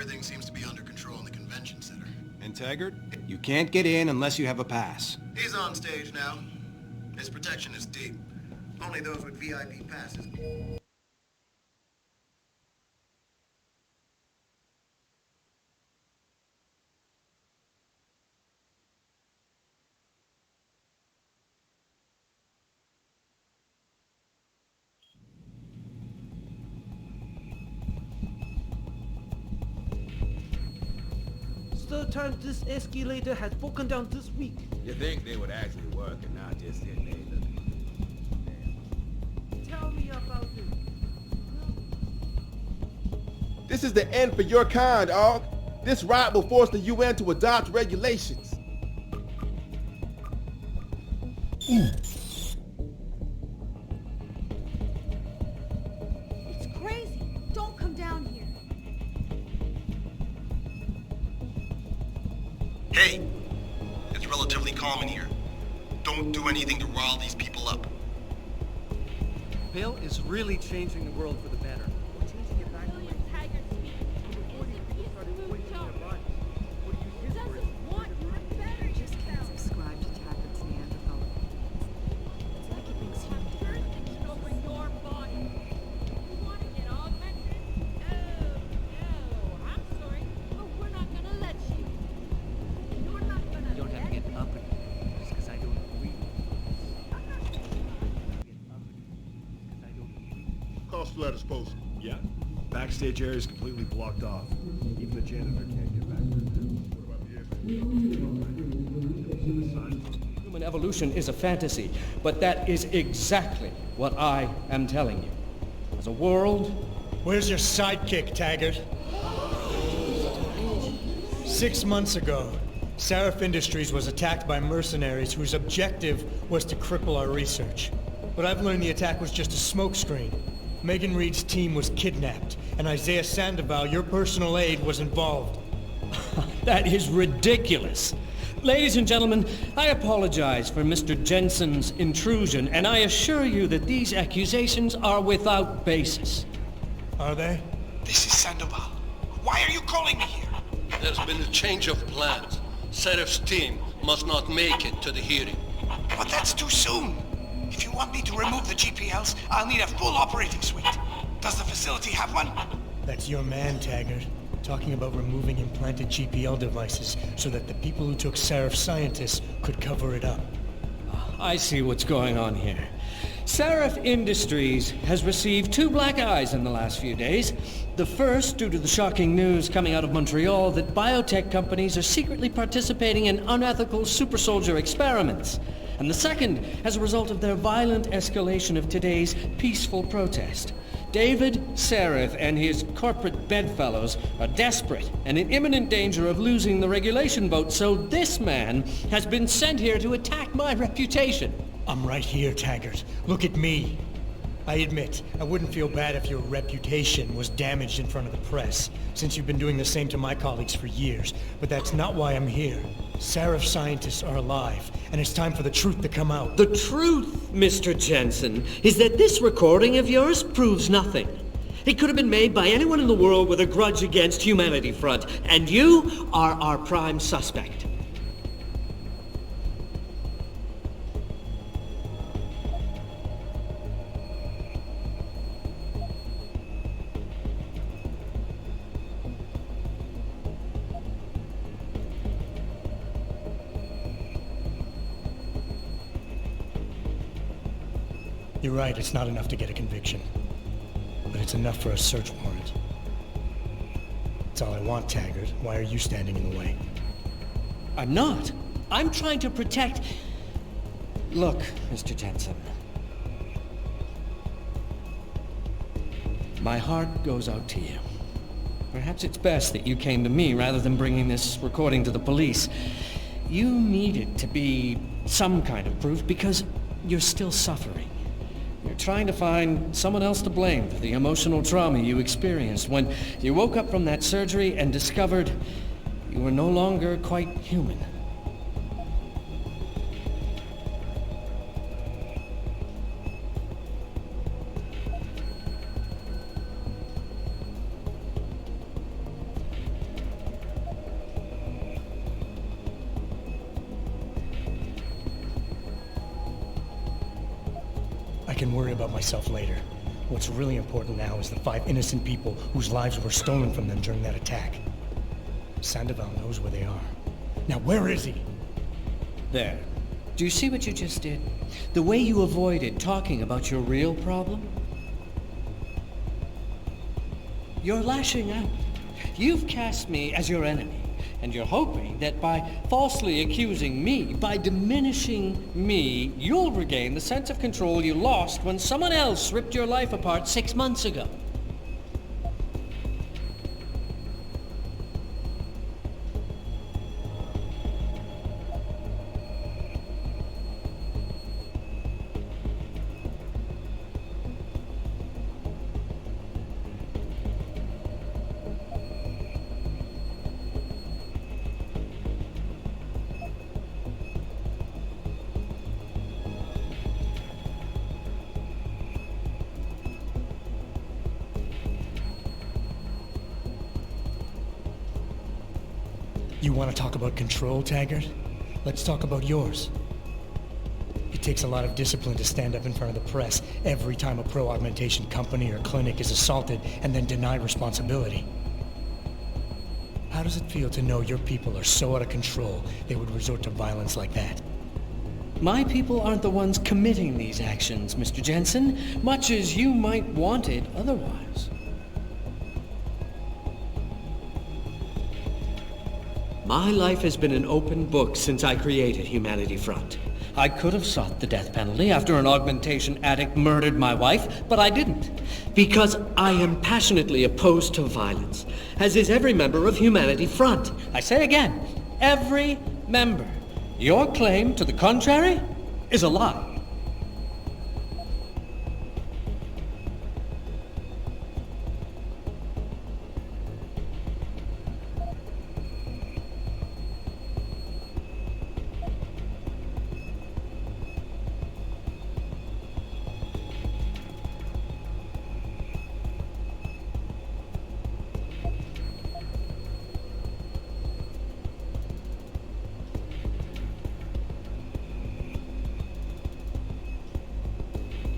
Everything seems to be under control in the convention center. And Taggart, you can't get in unless you have a pass. He's on stage now. His protection is deep. Only those with VIP passes. Third time this escalator has broken down this week. You think they would actually work and not just get laid? Tell me about it. This is the end for your kind, Og. This riot will force the UN to adopt regulations. It's crazy. Don't come down here. Hey, it's relatively calm in here. Don't do anything to rile these people up. Bill is really changing the world for the better. Subscribe to Taggart's Neanderthal. It's like he thinks human different. Over your body. You want to get augmented? No, I'm sorry, but we're not gonna let you. You're not gonna You don't have to get uppity just because I don't agree. Call Splatters Post. Yeah. Backstage area is completely blocked off. Even the janitor can't get back there. What about the airman? Human evolution is a fantasy, but that is exactly what I am telling you. As a world... Where's your sidekick, Taggart? 6 months ago, Sarif Industries was attacked by mercenaries whose objective was to cripple our research. But I've learned the attack was just a smokescreen. Megan Reed's team was kidnapped, and Isaiah Sandoval, your personal aide, was involved. That is ridiculous. Ladies and gentlemen, I apologize for Mr. Jensen's intrusion, and I assure you that these accusations are without basis. Are they? This is Sandoval. Why are you calling me here? There's been a change of plans. Sarif's team must not make it to the hearing. But that's too soon. If you want me to remove the GPLs, I'll need a full operating suite. Does the facility have one? That's your man, Taggart. Talking about removing implanted GPL devices so that the people who took Sarif scientists could cover it up. I see what's going on here. Sarif Industries has received 2 black eyes in the last few days. The first, due to the shocking news coming out of Montreal that biotech companies are secretly participating in unethical super soldier experiments. And the second, as a result of their violent escalation of today's peaceful protest. David Sarif and his corporate bedfellows are desperate and in imminent danger of losing the regulation vote, so this man has been sent here to attack my reputation. I'm right here, Taggart. Look at me. I admit, I wouldn't feel bad if your reputation was damaged in front of the press, since you've been doing the same to my colleagues for years. But that's not why I'm here. Sarif scientists are alive, and it's time for the truth to come out. The truth, Mr. Jensen, is that this recording of yours proves nothing. It could have been made by anyone in the world with a grudge against Humanity Front, and you are our prime suspect. You're right, it's not enough to get a conviction. But it's enough for a search warrant. That's all I want, Taggart. Why are you standing in the way? I'm not. I'm trying to protect... Look, Mr. Jensen. My heart goes out to you. Perhaps it's best that you came to me rather than bringing this recording to the police. You need it to be some kind of proof because you're still suffering. You're trying to find someone else to blame for the emotional trauma you experienced when you woke up from that surgery and discovered you were no longer quite human. can worry about myself later. What's really important now is the 5 innocent people whose lives were stolen from them during that attack. Sandoval knows where they are. Now where is he? There. Do you see what you just did? The way you avoided talking about your real problem? You're lashing out. You've cast me as your enemy. And you're hoping that by falsely accusing me, by diminishing me, you'll regain the sense of control you lost when someone else ripped your life apart 6 months ago. You want to talk about control, Taggart? Let's talk about yours. It takes a lot of discipline to stand up in front of the press every time a pro-augmentation company or clinic is assaulted and then deny responsibility. How does it feel to know your people are so out of control they would resort to violence like that? My people aren't the ones committing these actions, Mr. Jensen, much as you might want it otherwise. My life has been an open book since I created Humanity Front. I could have sought the death penalty after an augmentation addict murdered my wife, but I didn't. Because I am passionately opposed to violence, as is every member of Humanity Front. I say again, every member. Your claim to the contrary is a lie.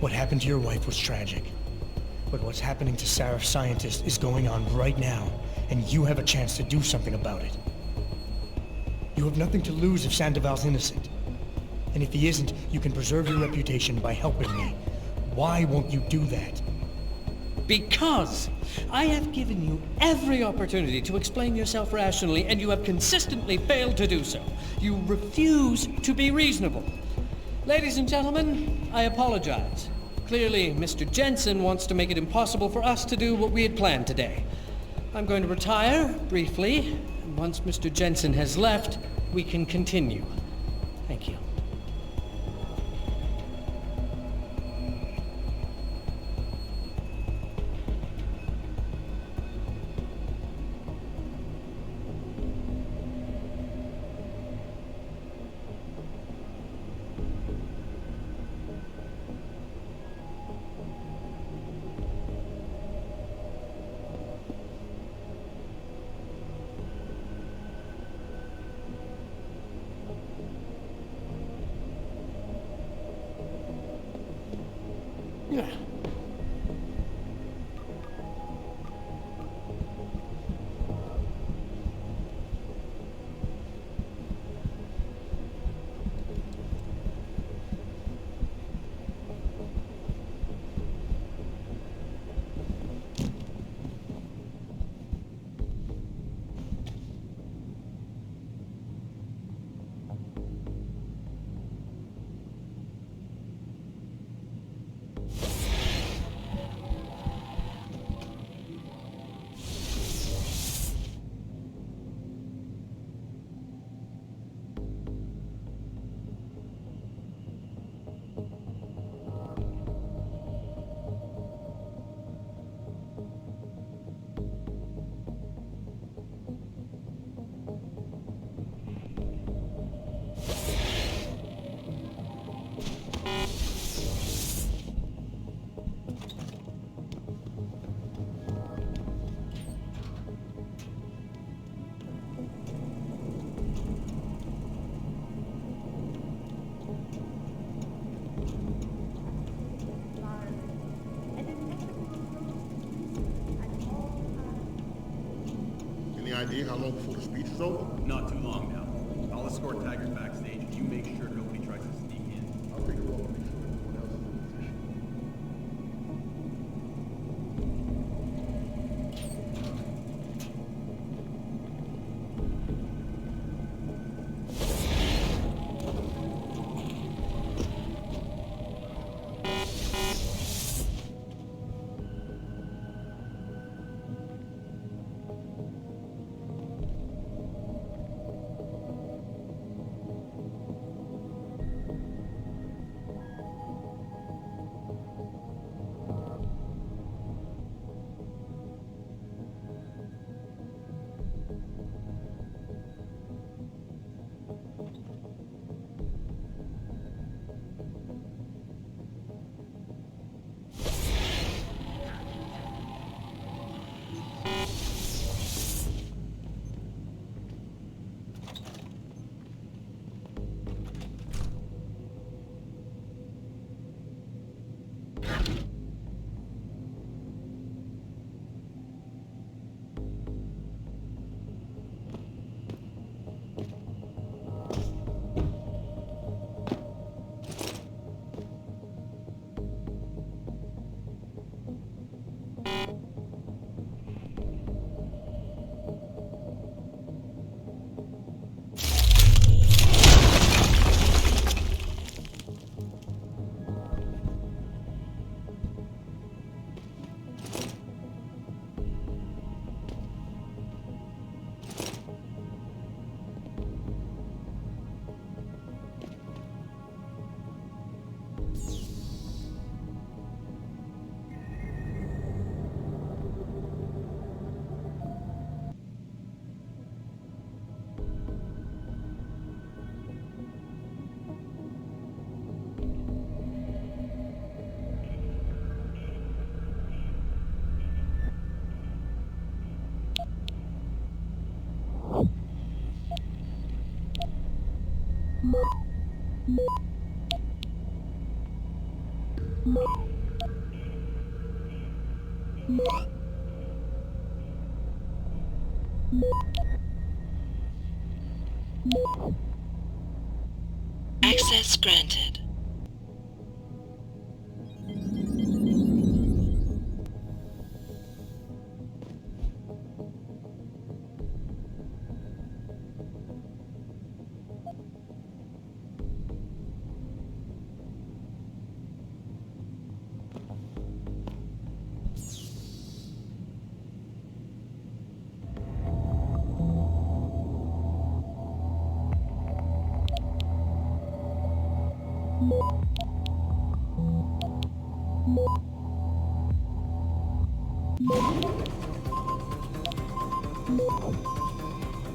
What happened to your wife was tragic. But what's happening to Sarif scientists is going on right now, and you have a chance to do something about it. You have nothing to lose if Sandoval's innocent. And if he isn't, you can preserve your reputation by helping me. Why won't you do that? Because I have given you every opportunity to explain yourself rationally, and you have consistently failed to do so. You refuse to be reasonable. Ladies and gentlemen, I apologize. Clearly, Mr. Jensen wants to make it impossible for us to do what we had planned today. I'm going to retire briefly, and once Mr. Jensen has left, we can continue. Thank you. Any idea how long before the speech is over? Not too long now. I'll escort Taggart backstage and you make sure nobody tries to sneak in. I'll take a look and make sure everyone else is in position. Access granted.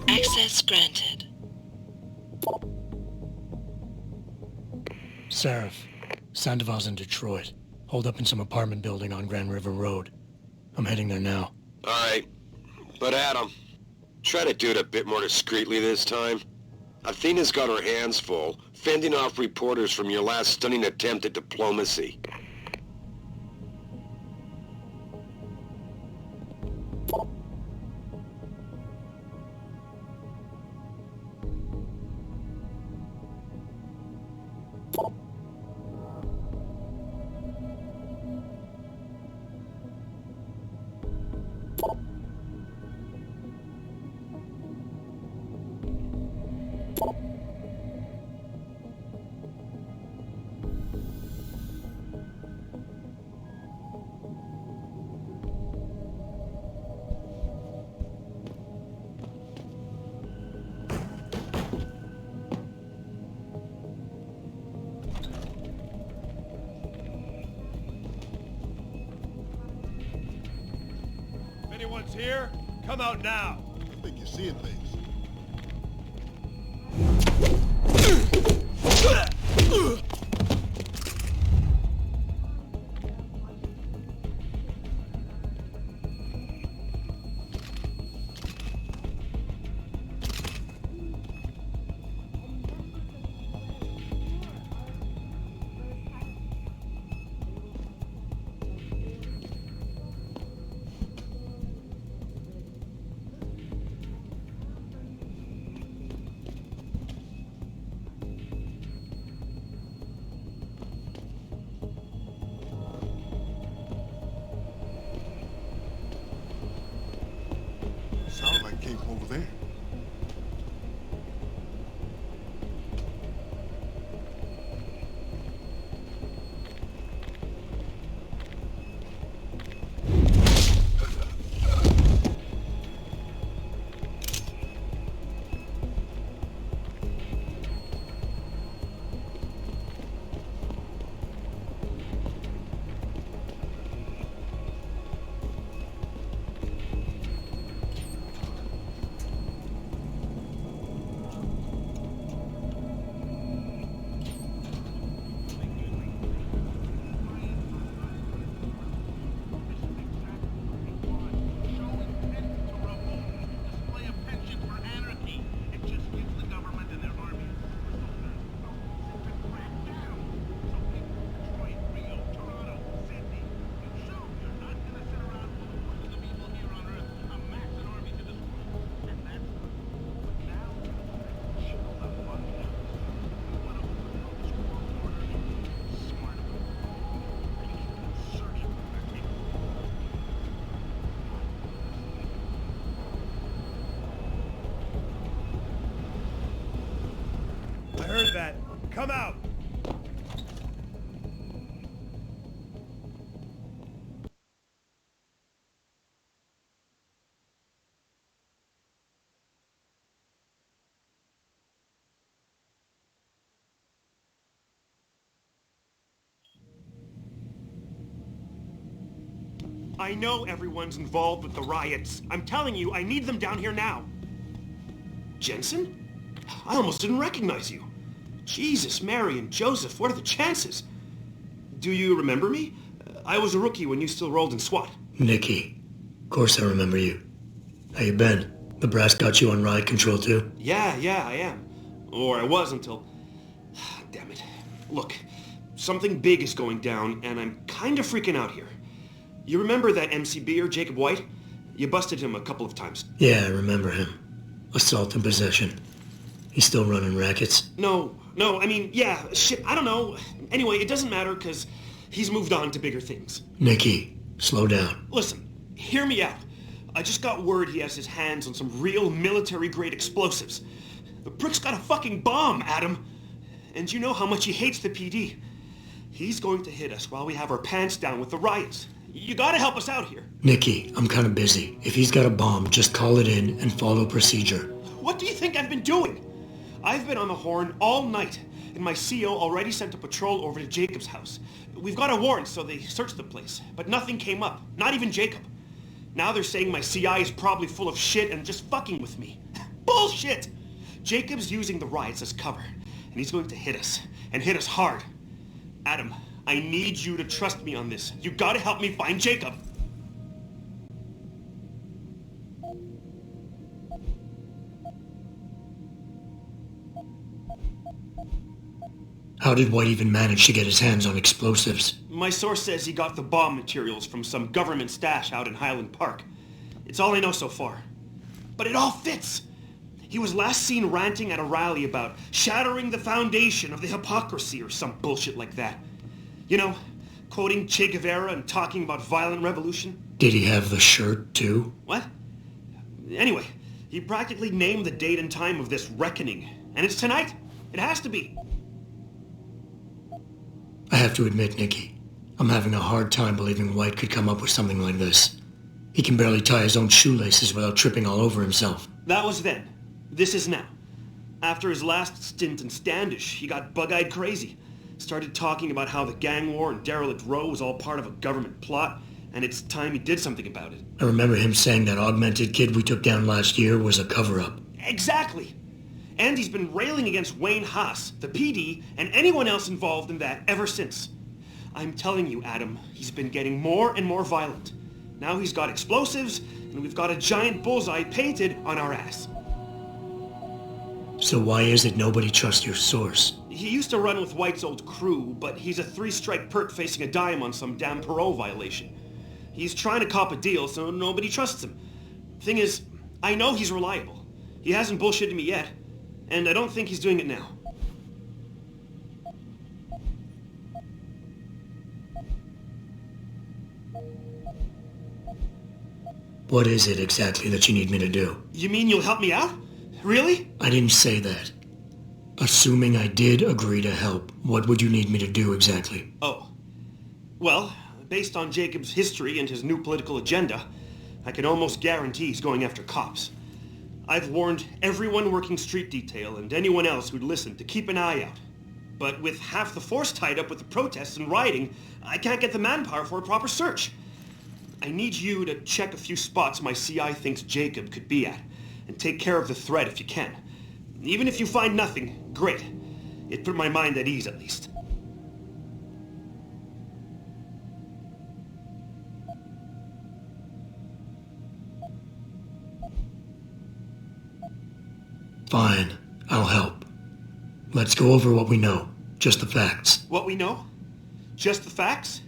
Access granted. Sarif, Sandoval's in Detroit. Hold up in some apartment building on Grand River Road. I'm heading there now. Alright. But Adam, try to do it a bit more discreetly this time. Athena's got her hands full, fending off reporters from your last stunning attempt at diplomacy. Anyone's here? Come out now! I think you're seeing things. That came from over there. I heard that. Come out! I know everyone's involved with the riots. I'm telling you, I need them down here now. Jensen? I almost didn't recognize you. Jesus, Mary, and Joseph, what are the chances? Do you remember me? I was a rookie when you still rolled in SWAT. Nikki. Of course I remember you. How you been? The brass got you on riot control too? Yeah, I am. Or I was until... Damn it. Look, something big is going down, and I'm kinda freaking out here. You remember that MCBer, Jacob White? You busted him a couple of times. Yeah, I remember him. Assault and possession. He's still running rackets? No, I mean, yeah, shit, I don't know. Anyway, it doesn't matter, because he's moved on to bigger things. Nikki, slow down. Listen, hear me out. I just got word he has his hands on some real military-grade explosives. The prick's got a fucking bomb, Adam. And you know how much he hates the PD. He's going to hit us while we have our pants down with the riots. You gotta help us out here. Nikki, I'm kinda busy. If he's got a bomb, just call it in and follow procedure. What do you think I've been doing? I've been on the horn all night, and my CO already sent a patrol over to Jacob's house. We've got a warrant, so they searched the place, but nothing came up, not even Jacob. Now they're saying my CI is probably full of shit and just fucking with me. Bullshit! Jacob's using the riots as cover, and he's going to hit us, and hit us hard. Adam, I need you to trust me on this. You gotta help me find Jacob. How did White even manage to get his hands on explosives? My source says he got the bomb materials from some government stash out in Highland Park. It's all I know so far. But it all fits! He was last seen ranting at a rally about shattering the foundation of the hypocrisy or some bullshit like that. You know, quoting Che Guevara and talking about violent revolution. Did he have the shirt, too? What? Anyway, he practically named the date and time of this reckoning. And it's tonight. It has to be. I have to admit, Nikki, I'm having a hard time believing White could come up with something like this. He can barely tie his own shoelaces without tripping all over himself. That was then. This is now. After his last stint in Standish, he got bug-eyed crazy. Started talking about how the gang war in Derelict Row was all part of a government plot, and it's time he did something about it. I remember him saying that augmented kid we took down last year was a cover-up. Exactly! And he's been railing against Wayne Haas, the PD, and anyone else involved in that ever since. I'm telling you, Adam, he's been getting more and more violent. Now he's got explosives, and we've got a giant bullseye painted on our ass. So why is it nobody trusts your source? He used to run with White's old crew, but he's a 3-strike perk facing a dime on some damn parole violation. He's trying to cop a deal, so nobody trusts him. Thing is, I know he's reliable. He hasn't bullshitted me yet, and I don't think he's doing it now. What is it exactly that you need me to do? You mean you'll help me out? Really? I didn't say that. Assuming I did agree to help, what would you need me to do exactly? Oh. Well, based on Jacob's history and his new political agenda, I can almost guarantee he's going after cops. I've warned everyone working street detail and anyone else who'd listen to keep an eye out. But with half the force tied up with the protests and rioting, I can't get the manpower for a proper search. I need you to check a few spots my CI thinks Jacob could be at, and take care of the threat if you can. Even if you find nothing, great. It put my mind at ease at least. Fine, I'll help. Let's go over what we know. Just the facts. What we know? Just the facts?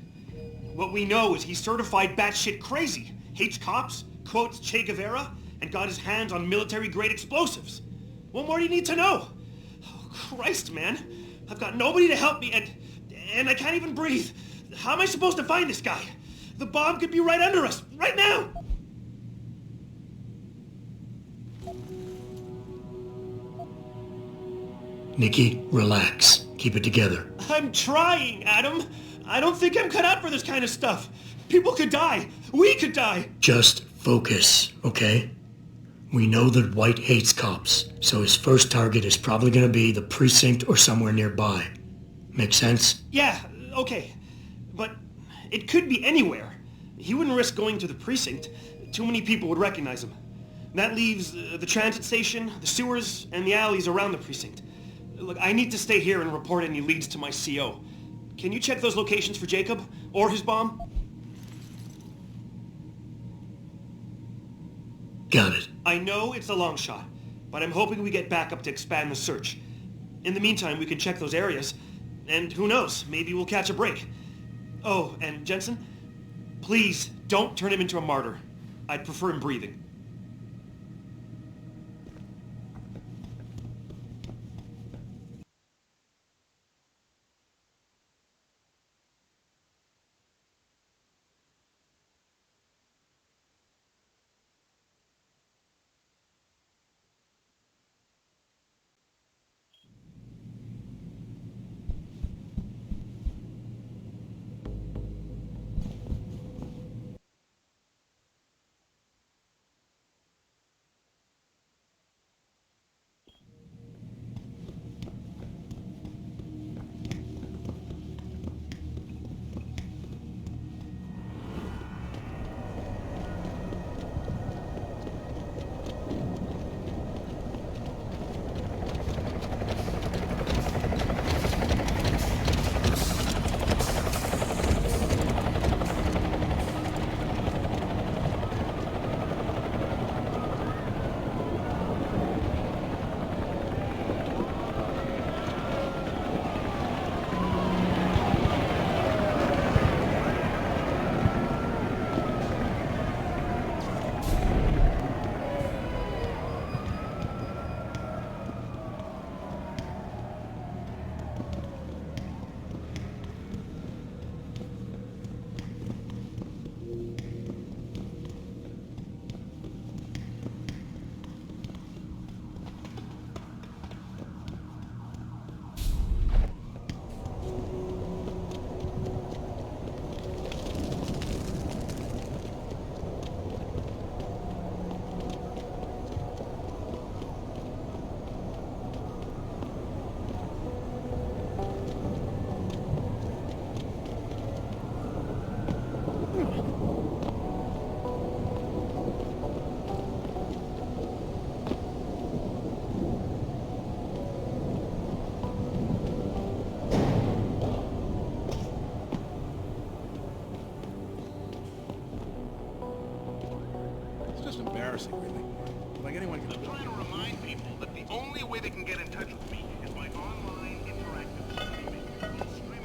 What we know is he's certified batshit crazy, hates cops, quotes Che Guevara, and got his hands on military-grade explosives. What more do you need to know? Oh, Christ, man. I've got nobody to help me, and I can't even breathe. How am I supposed to find this guy? The bomb could be right under us, right now! Nikki, relax. Keep it together. I'm trying, Adam. I don't think I'm cut out for this kind of stuff. People could die. We could die. Just focus, okay? We know that White hates cops, so his first target is probably gonna be the precinct or somewhere nearby. Make sense? Yeah, okay. But it could be anywhere. He wouldn't risk going to the precinct. Too many people would recognize him. That leaves the transit station, the sewers, and the alleys around the precinct. Look, I need to stay here and report any leads to my CO. Can you check those locations for Jacob? Or his bomb? Got it. I know it's a long shot, but I'm hoping we get backup to expand the search. In the meantime, we can check those areas, and who knows, maybe we'll catch a break. Oh, and Jensen, please don't turn him into a martyr. I'd prefer him breathing. embarrassing, really. Like anyone can... I'm trying to remind people that the only way they can get in touch with me is by online interactive streaming.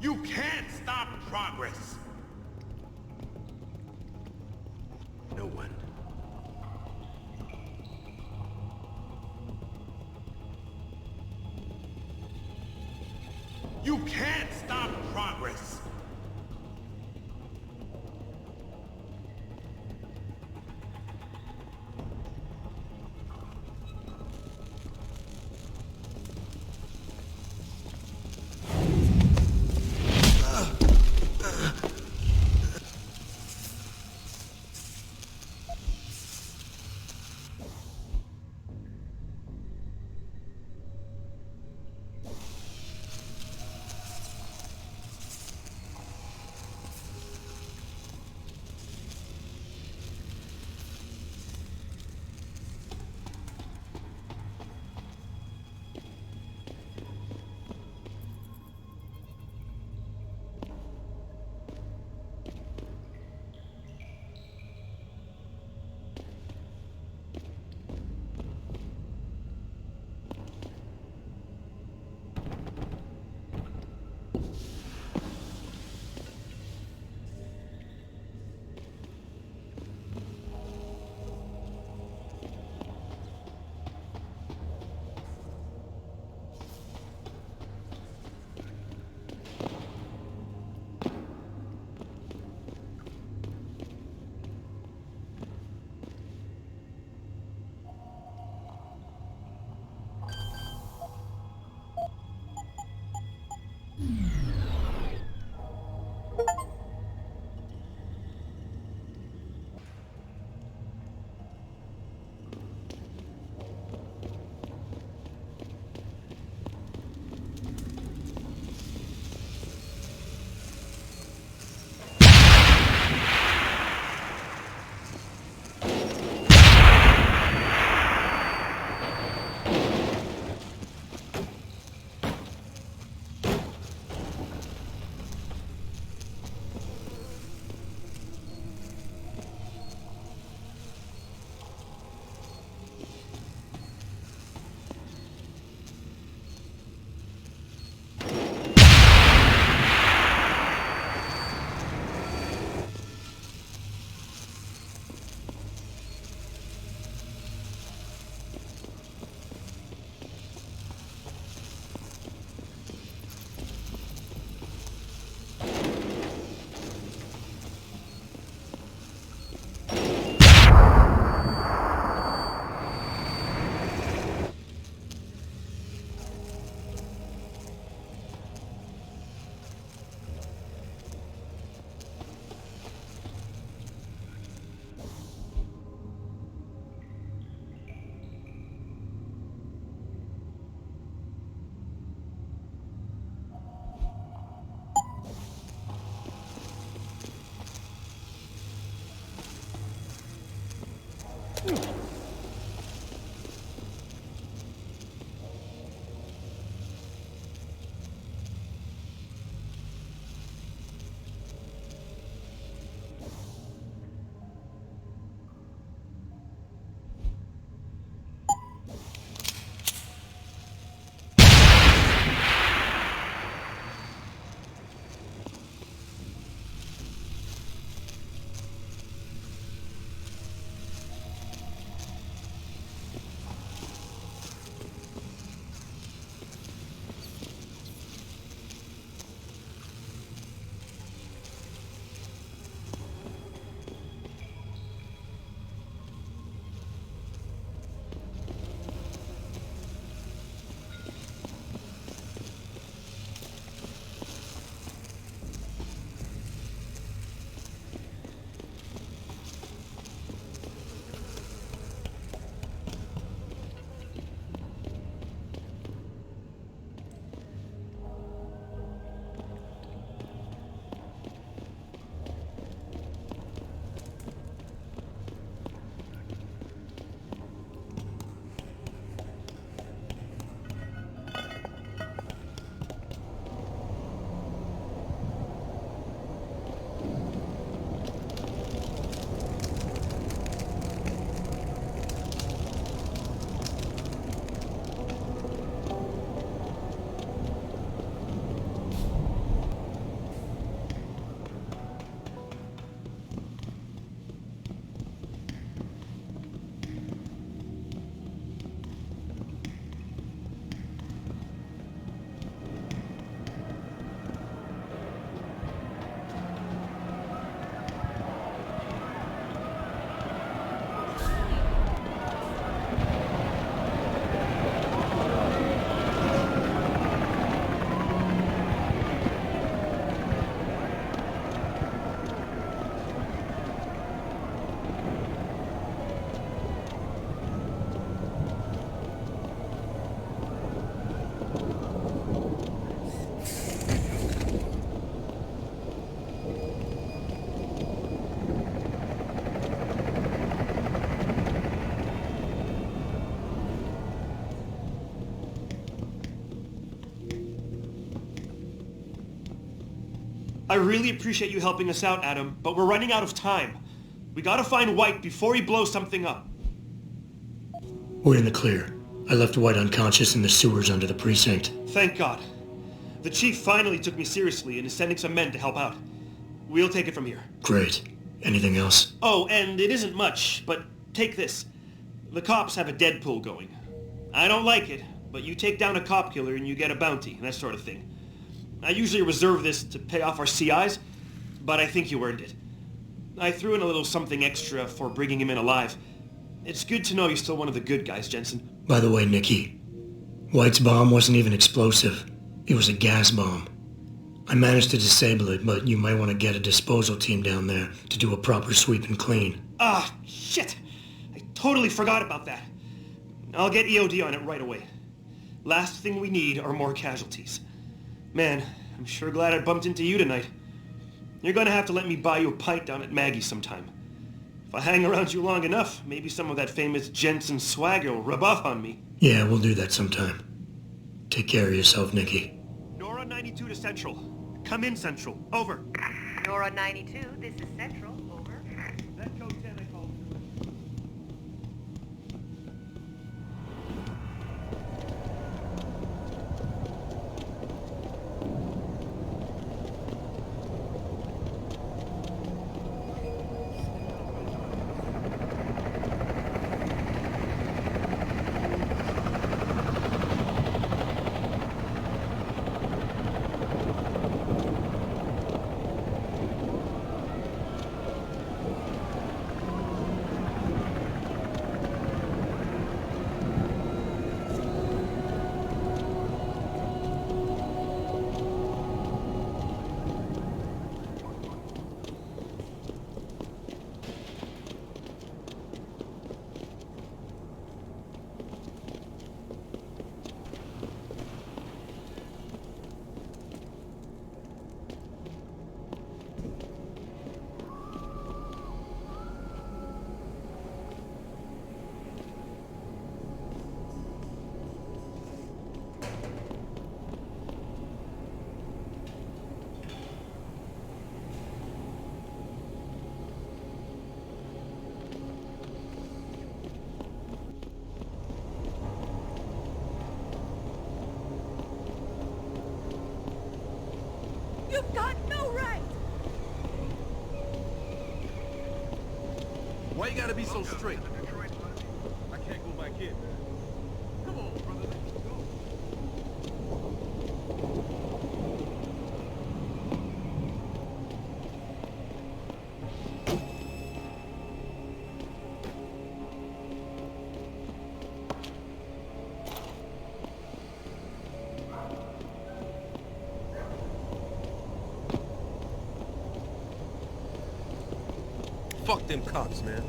You can't stop progress. No one. You can't stop progress. I really appreciate you helping us out, Adam, but we're running out of time. We gotta find White before he blows something up. We're in the clear. I left White unconscious in the sewers under the precinct. Thank God. The chief finally took me seriously and is sending some men to help out. We'll take it from here. Great. Anything else? Oh, and it isn't much, but take this. The cops have a Deadpool going. I don't like it, but you take down a cop killer and you get a bounty, that sort of thing. I usually reserve this to pay off our CIs, but I think you earned it. I threw in a little something extra for bringing him in alive. It's good to know you're still one of the good guys, Jensen. By the way, Nikki, White's bomb wasn't even explosive. It was a gas bomb. I managed to disable it, but you might want to get a disposal team down there to do a proper sweep and clean. Ah, shit! I totally forgot about that. I'll get EOD on it right away. Last thing we need are more casualties. Man, I'm sure glad I bumped into you tonight. You're gonna have to let me buy you a pint down at Maggie's sometime. If I hang around you long enough, maybe some of that famous Jensen swagger will rub off on me. Yeah, we'll do that sometime. Take care of yourself, Nikki. Nora 92 to Central. Come in, Central. Over. Nora 92, this is Central. Over. That code 10 I called. You've got no right! Why you gotta be so strict? I can't go back in. Come on, brother, let's go. Fuck them cops, man.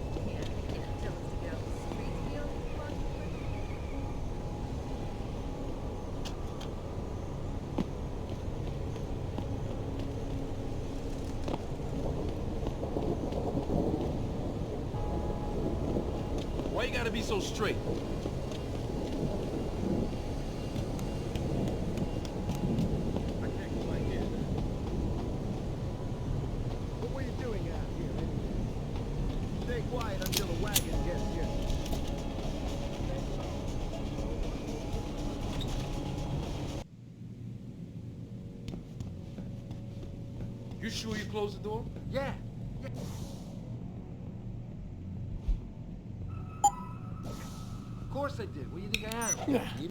Why you gotta be so straight? I can't go back in. What were you doing out here anyway? Stay quiet until the wagon gets here. You sure you closed the door? Yeah. Of course I did. What do you think I am?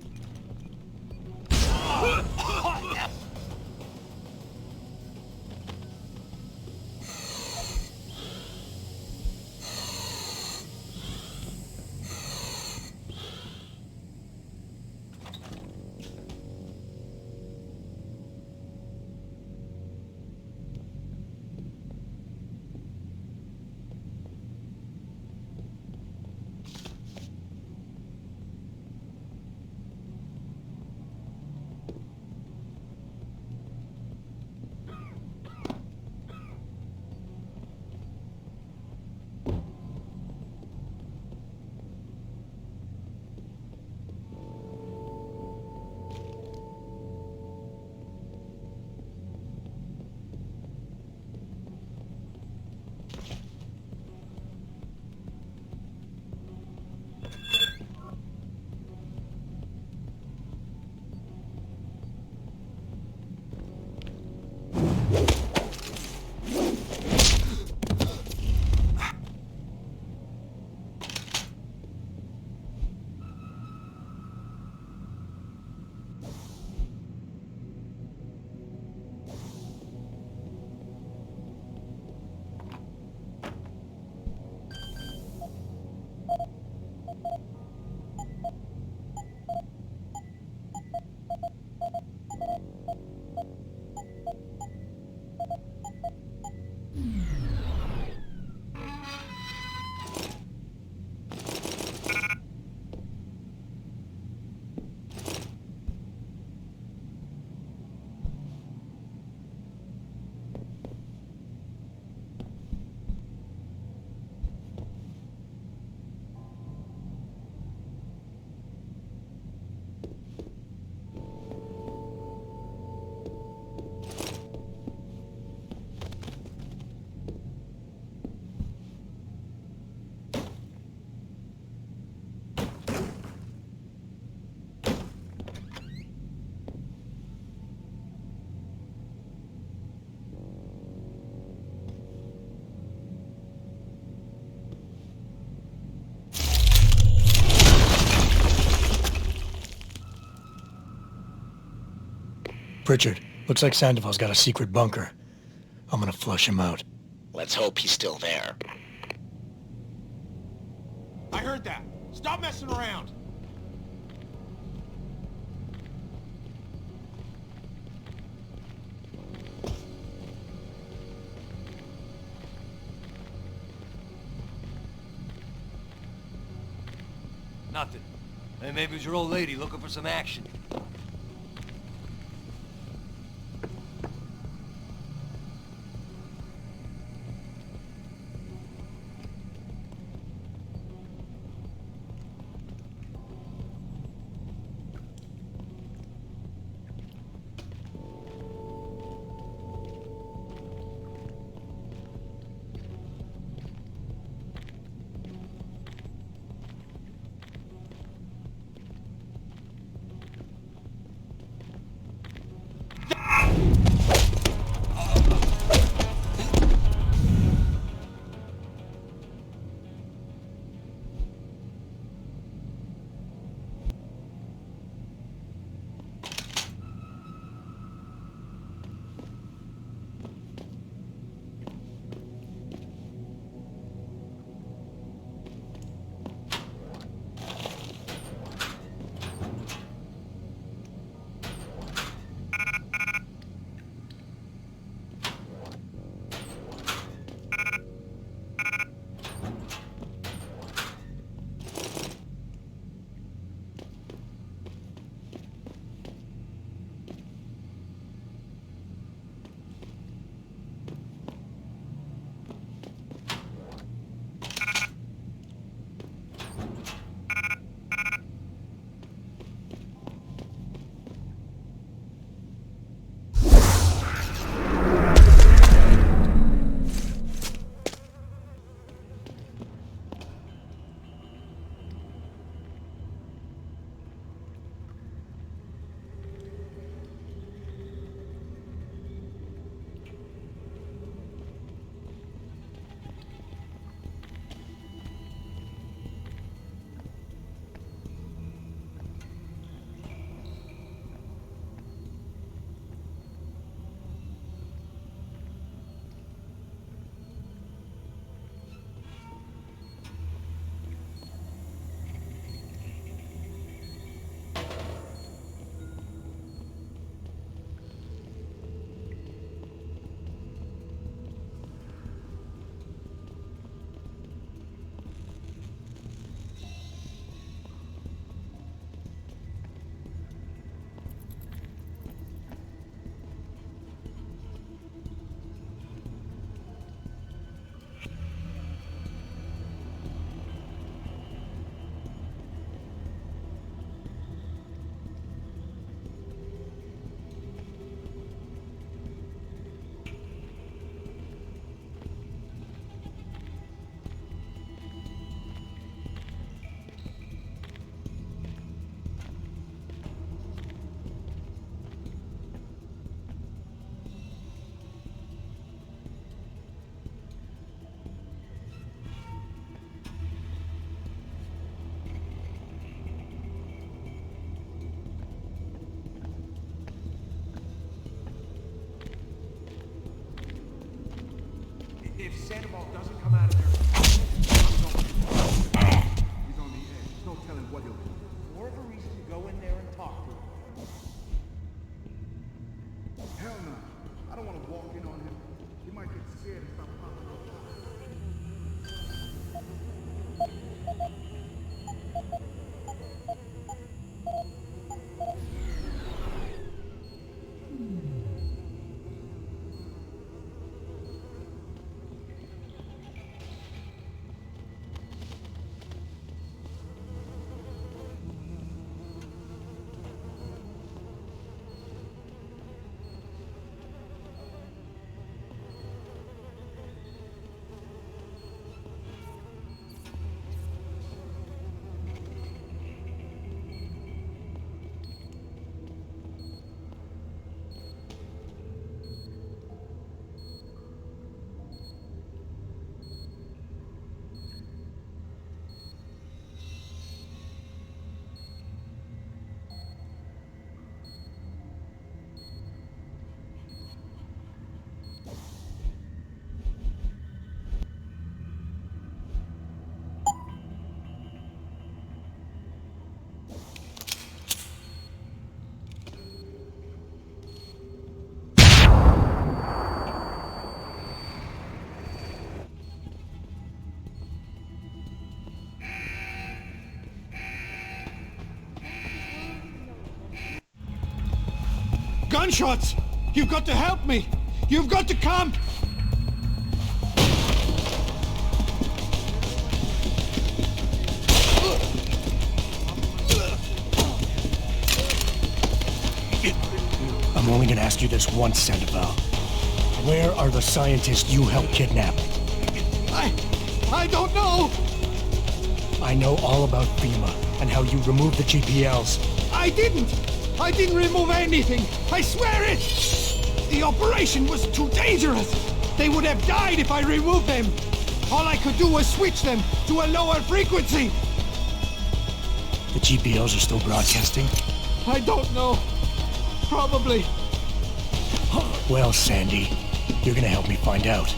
Pritchard, looks like Sandoval's got a secret bunker. I'm gonna flush him out. Let's hope he's still there. I heard that. Stop messing around. Nothing. Hey, maybe it was your old lady looking for some action. If Sandoval doesn't come out of there, I'm going. He's on the edge. There's no telling what he'll do. More of a reason to go in there and talk to him. Hell no. I don't want to walk in on him. He might get scared and stop popping up. gunshots! You've got to help me! You've got to come! I'm only gonna ask you this once, Sandoval. Where are the scientists you helped kidnap? I don't know! I know all about FEMA and how you removed the GPLs. I didn't remove anything! I swear it! The operation was too dangerous! They would have died if I removed them! All I could do was switch them to a lower frequency! The GPLs are still broadcasting? I don't know. Probably. Well, Sandy, you're gonna help me find out.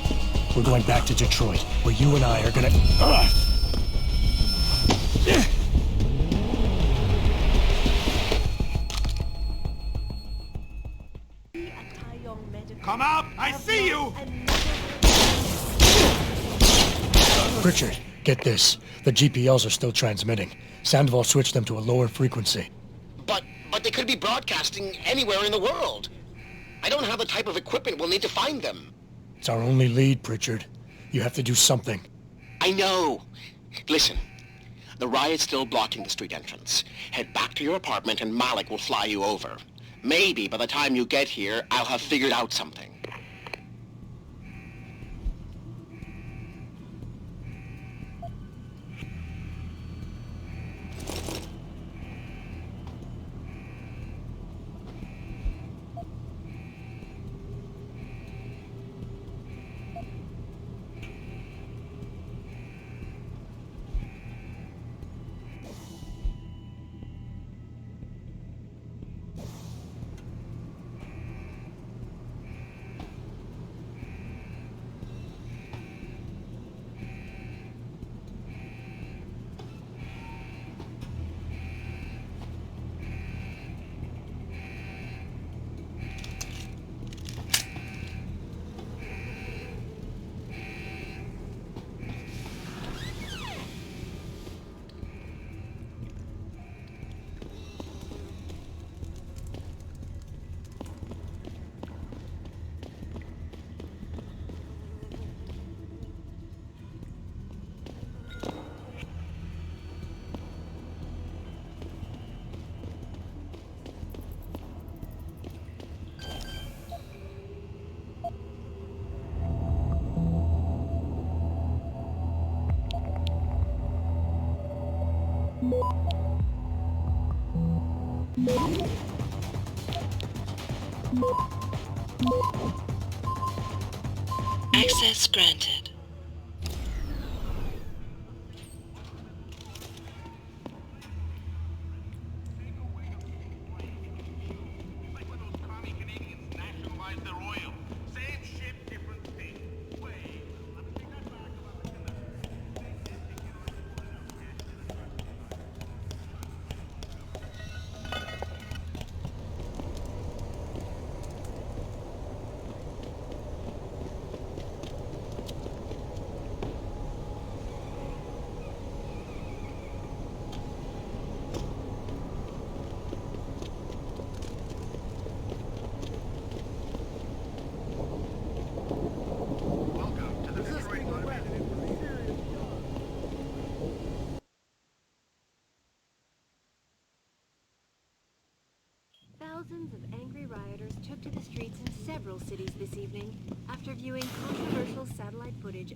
We're going back to Detroit, where you and I are gonna... Come out! I see you! Richard, get this. The GPLs are still transmitting. Sandoval switched them to a lower frequency. But they could be broadcasting anywhere in the world. I don't have the type of equipment we'll need to find them. It's our only lead, Pritchard. You have to do something. I know. Listen, the riot's still blocking the street entrance. Head back to your apartment and Malik will fly you over. Maybe by the time you get here, I'll have figured out something. Access granted. Thousands of angry rioters took to the streets in several cities this evening after viewing controversial satellite footage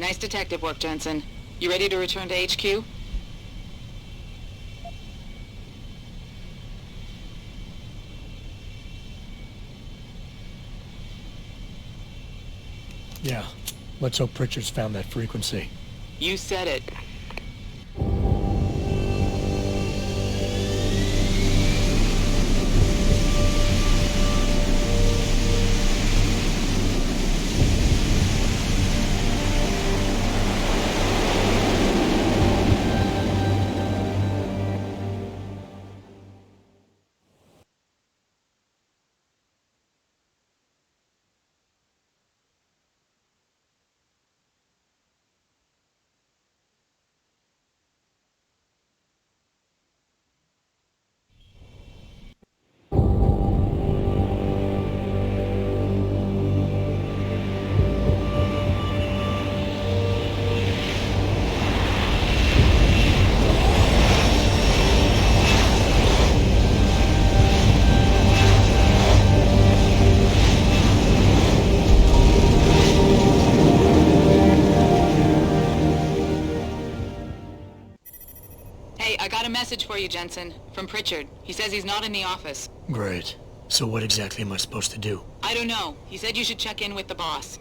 Nice detective work, Jensen. You ready to return to HQ? Yeah. Let's hope Pritchard's found that frequency. You said it. I got a message for you, Jensen, from Pritchard. He says he's not in the office. Great. So what exactly am I supposed to do? I don't know. He said you should check in with the boss.